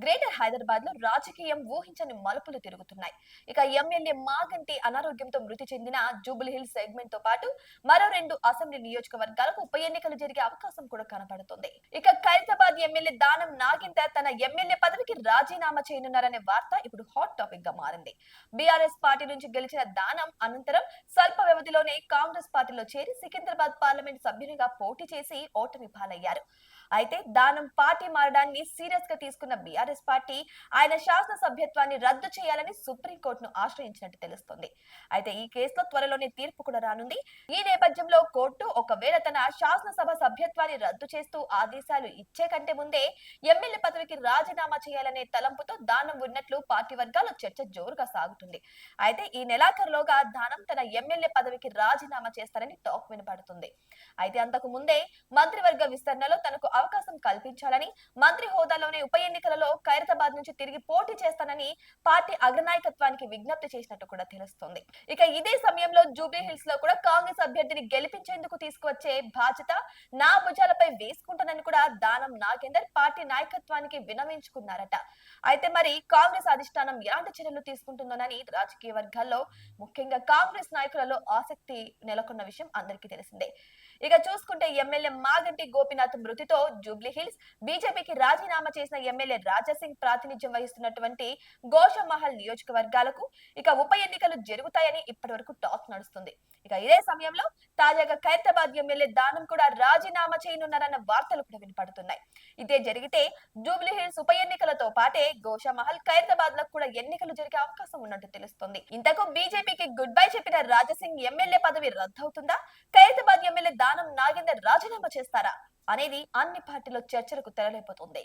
Greater Hyderabad లో రాజకీయం ఊహించని మలుపులు తిరుగుతున్నాయి. ఇక ఎమ్మెల్యే మాగంటి అనారోగ్యంతో మృతి చెందిన జూబ్లీహిల్స్ సెగ్మెంట్ తో పాటు మరో 2 అసెంబ్లీ నియోజకవర్గాలకు ఉప ఎన్నికలు జరిగే అవకాశం కూడా కనబడుతుంది. ఇక ఖైరతాబాద్ ఎమ్మెల్యే దానం నాగేందర్ తన ఎమ్మెల్యే పదవికి రాజీనామా చేయనున్నారనే వార్త ఇప్పుడు హాట్ టాపిక్ గా మారింది. బీఆర్ఎస్ పార్టీ నుంచి గెలిచిన దానం అనంతరం స్వల్ప వ్యవధిలోనే కాంగ్రెస్ పార్టీలో చేరి సికింద్రాబాద్ పార్లమెంట్ సభ్యునిగా పోటీ చేసి ఓటమి పాలయ్యారు. అయితే దానం పార్టీ మారడాన్ని సీరియస్ గా తీసుకున్న బీఆర్ఎస్ పార్టీ ఆయన శాసన సభ్యత్వాన్ని రద్దు చేయాలని సుప్రీంకోర్టును ఆశ్రయించినట్టు తెలుస్తోంది. అయితే ఈ కేసులో త్వరలోనే తీర్పు కూడా రానుంది. ఈ నేపథ్యంలో కోర్టు ఒకవేళ తన శాసనసభ సభ్యత్వాన్ని రద్దు చేస్తూ ఆదేశాలు ఇచ్చే కంటే ముందే ఎమ్మెల్యే పదవికి రాజీనామా చేయాలనే తలంపుతో దానం ఉన్నట్లు పార్టీ వర్గాల్లో చర్చ జోరుగా సాగుతుంది. అయితే ఈ నెలాఖరులోగా దానం తన ఎమ్మెల్యే పదవికి రాజీనామా చేస్తారని టాక్ వినపడుతుంది. అయితే అంతకు ముందే మంత్రివర్గ విస్తరణలో తనకు అవకాశం కల్పించాలని, మంత్రి హోదాలోనే ఉప ఎన్నికలలో ఖైరతాబాద్ నుంచి తిరిగి పోటీ చేస్తానని పార్టీ అగ్రనాయకత్వానికి విజ్ఞప్తి చేసినట్టు కూడా తెలుస్తోంది. ఇక ఇదే సమయంలో జూబ్లీహిల్స్ లో కూడా కాంగ్రెస్ అభ్యర్థిని గెలిపించేందుకు తీసుకువచ్చే బాధ్యత నా భుజాలపై వేసుకుంటానని కూడా దానం నాగేందర్ పార్టీ నాయకత్వానికి వినవించుకున్నారట. అయితే మరి కాంగ్రెస్ అధిష్టానం ఎలాంటి చర్యలు తీసుకుంటుందోనని రాజకీయ వర్గాల్లో ముఖ్యంగా కాంగ్రెస్ నాయకులలో ఆసక్తి నెలకొన్న విషయం అందరికీ తెలిసిందే. ఇక చూసుకుంటే ఎమ్మెల్యే మాగంటి గోపీనాథ్ మృతితో జూబ్లీహిల్స్, బీజేపీకి రాజీనామా చేసిన ఎమ్మెల్యే రాజాసింగ్ ప్రాతినిధ్యం వహిస్తున్నటువంటి గోషమహల్ నియోజకవర్గాలకు ఇక ఉప ఎన్నికలు జరుగుతాయని ఇప్పటి వరకు టాక్ నడుస్తుంది. ఇక ఇదే సమయంలో తాజాగా ఖైరతాబాద్ ఎమ్మెల్యే దానం కూడా రాజీనామా చేయనున్నారన్న వార్తలు కూడా వినపడుతున్నాయి. ఇదే జరిగితే జూబ్లీహిల్స్ ఉప ఎన్నికలతో పాటే గోషమహల్, ఖైరతాబాద్ లకు కూడా ఎన్నికలు జరిగే అవకాశం ఉన్నట్టు తెలుస్తోంది. ఇంతకు బీజేపీకి గుడ్ బై చెప్పిన రాజాసింగ్ ఎమ్మెల్యే పదవి రద్దవుతుందా? ఖైరతాబాద్ ఎమ్మెల్యే దానం నాగేందర్ రాజీనామా చేస్తారా అనేది అన్ని పార్టీలో చర్చలకు తెరలేపుతుంది.